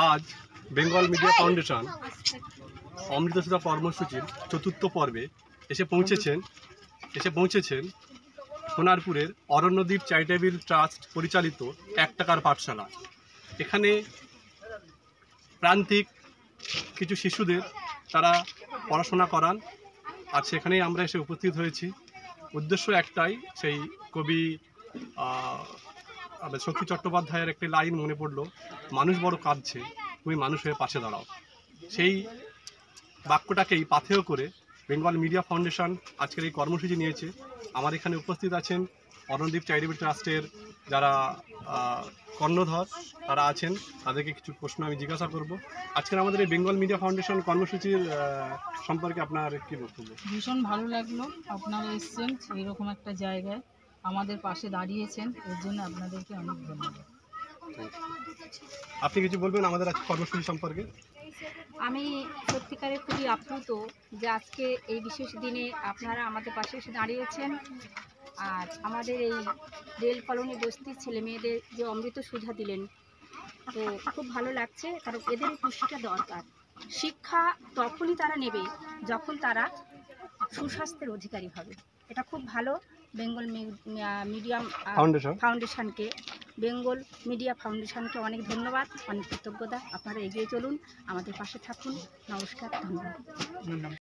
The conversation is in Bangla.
আজ বেঙ্গল মিডিয়া ফাউন্ডেশন অমৃতসুধা কর্মসূচির চতুর্থ পর্বে এসে পৌঁছেছেন সোনারপুরের অরণ্যদ্বীপ চ্যারিটেবল ট্রাস্ট পরিচালিত 1 টাকার পাঠশালা। এখানে প্রান্তিক কিছু শিশুদের তারা পড়াশোনা করান, আর সেখানেই আমরা এসে উপস্থিত হয়েছি। উদ্দেশ্য একটাই, সেই কবি শক্তি চট্টোপাধ্যায়ের একটি লাইন মনে পড়ল, মানুষ বড় কাঁদছে, তুমি মানুষ হয়ে পাশে দাঁড়াও। সেই বাক্যটাকেই পাথেয় করে বেঙ্গল মিডিয়া ফাউন্ডেশন আজকের এই কর্মসূচি নিয়েছে। আমার এখানে উপস্থিত আছেন অরণ্যদ্বীপ চ্যারিটেবল ট্রাস্টের যারা কর্ণধর তারা আছেন, তাদেরকে কিছু প্রশ্ন আমি জিজ্ঞাসা করব। আজকের আমাদের এই বেঙ্গল মিডিয়া ফাউন্ডেশন কর্মসূচির সম্পর্কে আপনার কী বক্তব্য? ভীষণ ভালো লাগলো, আপনারা এসছেন এইরকম একটা জায়গায়, আমাদের পাশে দাঁড়িয়েছেন, এর জন্য আপনাদেরকে অনেক ধন্যবাদ। আপনি কিছু বলবেন আমাদের আজকে কর্মসূচি সম্পর্কে? আমি সত্যিকারে খুবই আপ্লুত যে আজকে এই বিশেষ দিনে আপনারা আমাদের পাশে এসে দাঁড়িয়েছেন, আর আমাদের এই রেল কলোনি বস্তির ছেলে মেয়েদের যে অমৃত সুধা দিলেন, তো খুব ভালো লাগছে। কারণ এদের এই পুষ্টিটা দরকার। শিক্ষা তখনই তারা নেবে যখন তারা সুস্বাস্থ্যের অধিকারী হবে। এটা খুব ভালো। বেঙ্গল মিডিয়াম ফাউন্ডেশনকে, বেঙ্গল মিডিয়া ফাউন্ডেশনকে অনেক ধন্যবাদ, অনেক কৃতজ্ঞতা। আপনারা এগিয়ে চলুন, আমাদের পাশে থাকুন। নমস্কার, ধন্যবাদ।